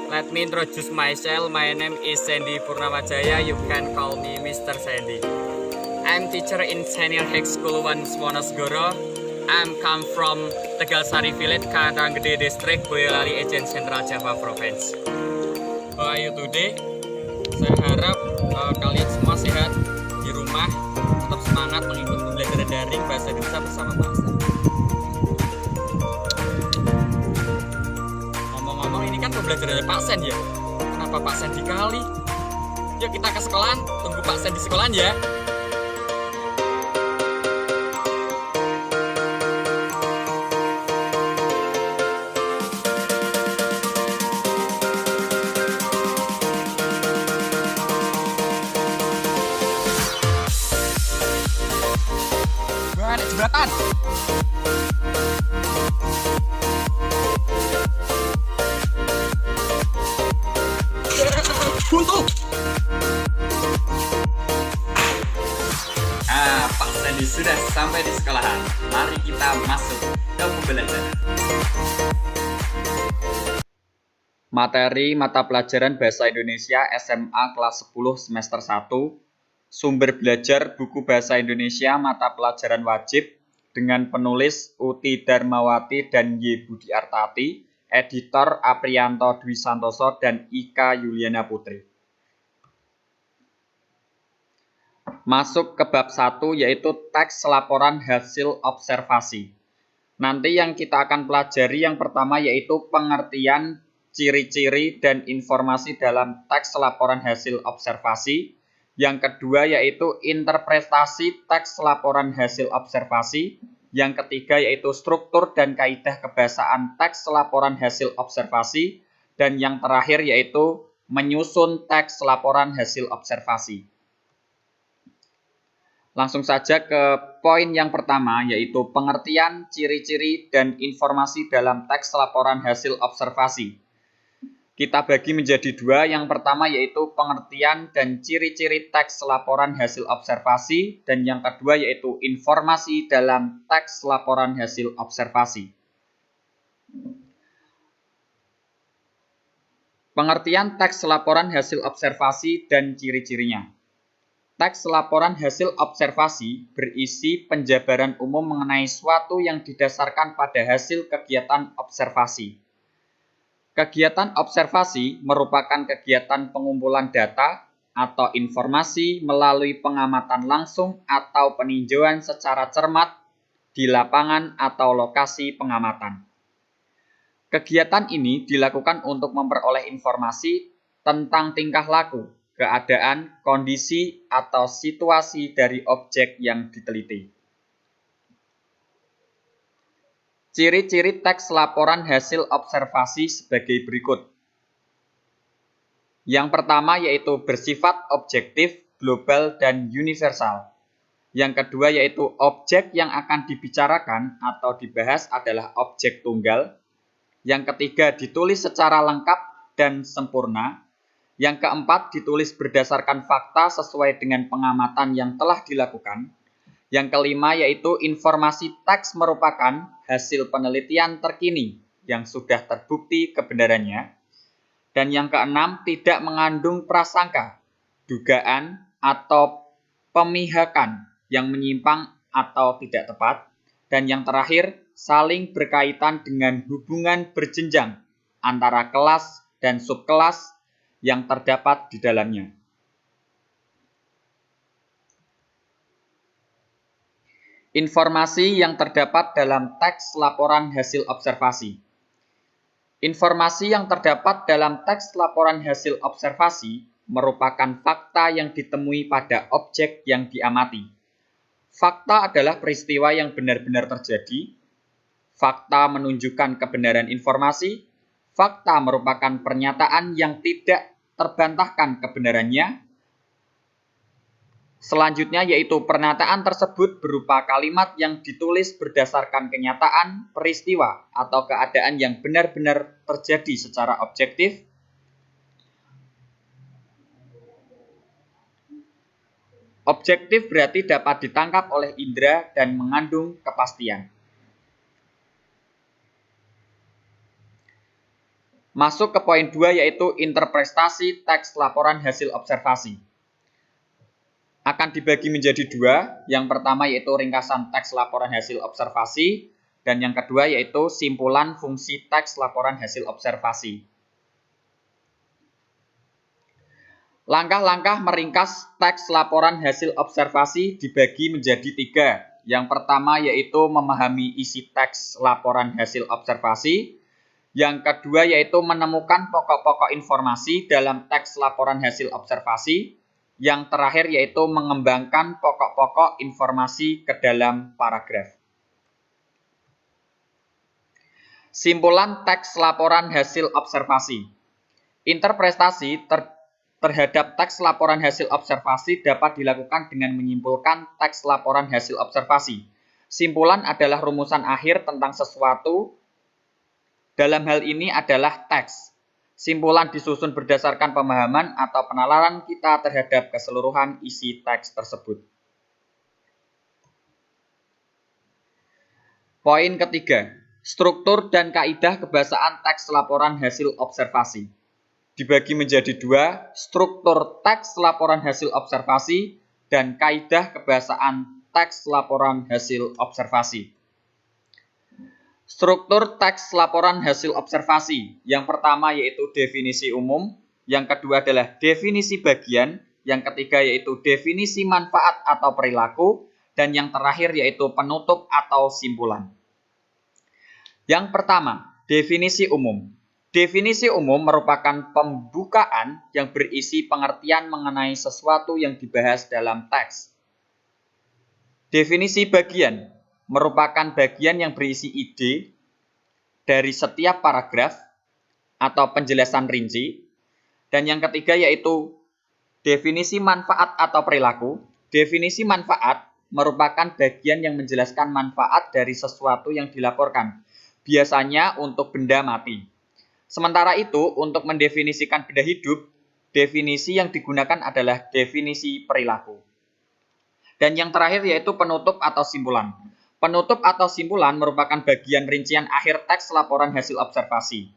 Let me introduce myself. My name is Sandy Purnamajaya. You can call me Mr. Sandy. I'm teacher in Senior High School 1 Wonosegoro. I'm come from Tegalsari Village, Karanggede District, Boyolali Agent Central Java Province. How are you today? Saya harap kalian semua sehat di rumah, tetap semangat mengikuti belajar daring bahasa Indonesia bersama Pak Sen. Ngomong-ngomong, ini kan belajar dari Pak Sen ya. Kenapa Pak Sen dikali? Yuk kita ke sekolahan, tunggu Pak Sen di sekolahan ya. Ada jembatan. Buntu. Pak Sandy sudah sampai di sekolahan. Mari kita masuk ke pembelajaran. Materi mata pelajaran Bahasa Indonesia SMA kelas 10 semester 1. Sumber belajar buku Bahasa Indonesia mata pelajaran wajib dengan penulis Uti Darmawati dan Y. Budiartati, editor Aprianto Dwi Santoso dan Ika Yuliana Putri. Masuk ke bab 1 yaitu teks laporan hasil observasi. Nanti yang kita akan pelajari yang pertama yaitu pengertian, ciri-ciri, dan informasi dalam teks laporan hasil observasi. Yang kedua yaitu interpretasi teks laporan hasil observasi. Yang ketiga yaitu struktur dan kaidah kebahasaan teks laporan hasil observasi. Dan yang terakhir yaitu menyusun teks laporan hasil observasi. Langsung saja ke poin yang pertama yaitu pengertian, ciri-ciri, dan informasi dalam teks laporan hasil observasi. Kita bagi menjadi dua, yang pertama yaitu pengertian dan ciri-ciri teks laporan hasil observasi, dan yang kedua yaitu informasi dalam teks laporan hasil observasi. Pengertian teks laporan hasil observasi dan ciri-cirinya. Teks laporan hasil observasi berisi penjabaran umum mengenai suatu yang didasarkan pada hasil kegiatan observasi. Kegiatan observasi merupakan kegiatan pengumpulan data atau informasi melalui pengamatan langsung atau peninjauan secara cermat di lapangan atau lokasi pengamatan. Kegiatan ini dilakukan untuk memperoleh informasi tentang tingkah laku, keadaan, kondisi, atau situasi dari objek yang diteliti. Ciri-ciri teks laporan hasil observasi sebagai berikut. Yang pertama yaitu bersifat objektif, global, dan universal. Yang kedua yaitu objek yang akan dibicarakan atau dibahas adalah objek tunggal. Yang ketiga ditulis secara lengkap dan sempurna. Yang keempat ditulis berdasarkan fakta sesuai dengan pengamatan yang telah dilakukan. Yang kelima yaitu informasi teks merupakan hasil penelitian terkini yang sudah terbukti kebenarannya. Dan yang keenam tidak mengandung prasangka, dugaan, atau pemihakan yang menyimpang atau tidak tepat. Dan yang terakhir saling berkaitan dengan hubungan berjenjang antara kelas dan subkelas yang terdapat di dalamnya. Informasi yang terdapat dalam teks laporan hasil observasi. Informasi yang terdapat dalam teks laporan hasil observasi merupakan fakta yang ditemui pada objek yang diamati. Fakta adalah peristiwa yang benar-benar terjadi. Fakta menunjukkan kebenaran informasi. Fakta merupakan pernyataan yang tidak terbantahkan kebenarannya. Selanjutnya yaitu pernyataan tersebut berupa kalimat yang ditulis berdasarkan kenyataan, peristiwa, atau keadaan yang benar-benar terjadi secara objektif. Objektif berarti dapat ditangkap oleh indera dan mengandung kepastian. Masuk ke poin 2 yaitu interpretasi teks laporan hasil observasi. Akan dibagi menjadi dua. Yang pertama yaitu ringkasan teks laporan hasil observasi, dan yang kedua yaitu simpulan fungsi teks laporan hasil observasi. Langkah-langkah meringkas teks laporan hasil observasi dibagi menjadi tiga. Yang pertama yaitu memahami isi teks laporan hasil observasi. Yang kedua yaitu menemukan pokok-pokok informasi dalam teks laporan hasil observasi. Yang terakhir yaitu mengembangkan pokok-pokok informasi ke dalam paragraf. Simpulan teks laporan hasil observasi. Interpretasi terhadap teks laporan hasil observasi dapat dilakukan dengan menyimpulkan teks laporan hasil observasi. Simpulan adalah rumusan akhir tentang sesuatu. Dalam hal ini adalah teks. Simpulan disusun berdasarkan pemahaman atau penalaran kita terhadap keseluruhan isi teks tersebut. Poin ketiga, struktur dan kaidah kebahasaan teks laporan hasil observasi. Dibagi menjadi dua, struktur teks laporan hasil observasi dan kaidah kebahasaan teks laporan hasil observasi. Struktur teks laporan hasil observasi. Yang pertama yaitu definisi umum, yang kedua adalah definisi bagian, yang ketiga yaitu definisi manfaat atau perilaku, dan yang terakhir yaitu penutup atau simpulan. Yang pertama, definisi umum. Definisi umum merupakan pembukaan yang berisi pengertian mengenai sesuatu yang dibahas dalam teks. Definisi bagian merupakan bagian yang berisi ide dari setiap paragraf atau penjelasan rinci. Dan yang ketiga yaitu definisi manfaat atau perilaku. Definisi manfaat merupakan bagian yang menjelaskan manfaat dari sesuatu yang dilaporkan, biasanya untuk benda mati. Sementara itu, untuk mendefinisikan benda hidup, definisi yang digunakan adalah definisi perilaku. Dan yang terakhir yaitu penutup atau simpulan. Penutup atau simpulan merupakan bagian rincian akhir teks laporan hasil observasi.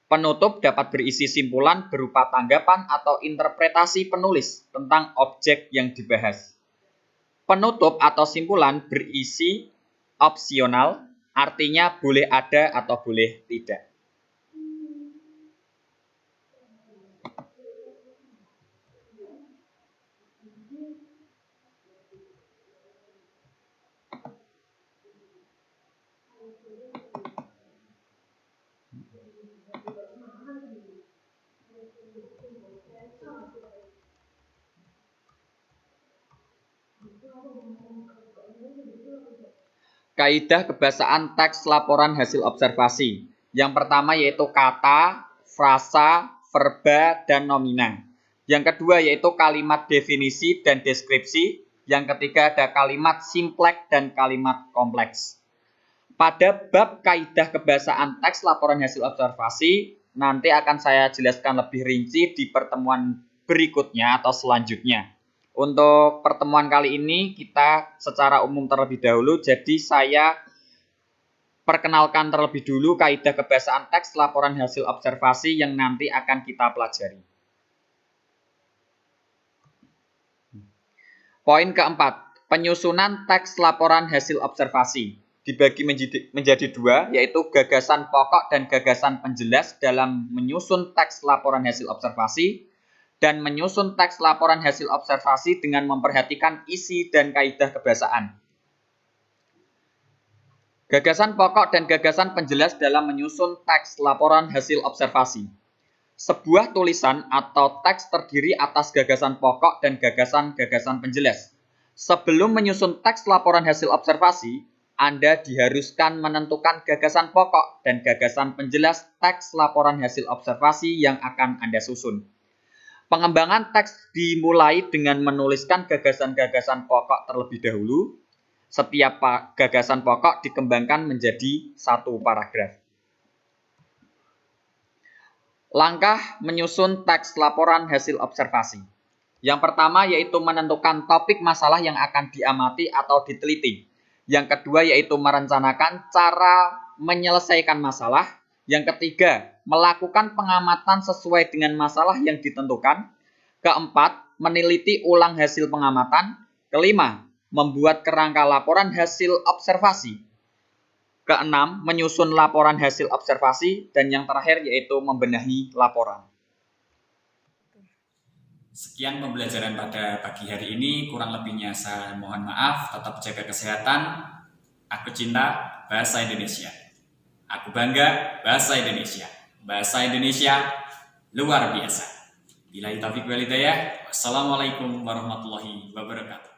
Penutup dapat berisi simpulan berupa tanggapan atau interpretasi penulis tentang objek yang dibahas. Penutup atau simpulan berisi opsional, artinya boleh ada atau boleh tidak. Kaidah kebahasaan teks laporan hasil observasi. Yang pertama yaitu kata, frasa, verba, dan nomina. Yang kedua yaitu kalimat definisi dan deskripsi. Yang ketiga ada kalimat simpleks dan kalimat kompleks. Pada bab kaidah kebahasaan teks laporan hasil observasi, nanti akan saya jelaskan lebih rinci di pertemuan berikutnya atau selanjutnya. Untuk pertemuan kali ini kita secara umum terlebih dahulu, jadi saya perkenalkan terlebih dulu kaidah kebahasaan teks laporan hasil observasi yang nanti akan kita pelajari. Poin keempat, penyusunan teks laporan hasil observasi. Dibagi menjadi dua, yaitu gagasan pokok dan gagasan penjelas dalam menyusun teks laporan hasil observasi, dan menyusun teks laporan hasil observasi dengan memperhatikan isi dan kaidah kebahasaan. Gagasan pokok dan gagasan penjelas dalam menyusun teks laporan hasil observasi. Sebuah tulisan atau teks terdiri atas gagasan pokok dan gagasan-gagasan penjelas. Sebelum menyusun teks laporan hasil observasi, Anda diharuskan menentukan gagasan pokok dan gagasan penjelas teks laporan hasil observasi yang akan Anda susun. Pengembangan teks dimulai dengan menuliskan gagasan-gagasan pokok terlebih dahulu. Setiap gagasan pokok dikembangkan menjadi satu paragraf. Langkah menyusun teks laporan hasil observasi. Yang pertama yaitu menentukan topik masalah yang akan diamati atau diteliti. Yang kedua yaitu merencanakan cara menyelesaikan masalah. Yang ketiga, melakukan pengamatan sesuai dengan masalah yang ditentukan. Keempat, meneliti ulang hasil pengamatan. Kelima, membuat kerangka laporan hasil observasi. Keenam, menyusun laporan hasil observasi. Dan yang terakhir yaitu membenahi laporan. Sekian pembelajaran pada pagi hari ini, kurang lebihnya saya mohon maaf, tetap jaga kesehatan. Aku cinta bahasa Indonesia. Aku bangga bahasa Indonesia. Bahasa Indonesia luar biasa. Billahi taufiq wal hidayah. Wassalamualaikum warahmatullahi wabarakatuh.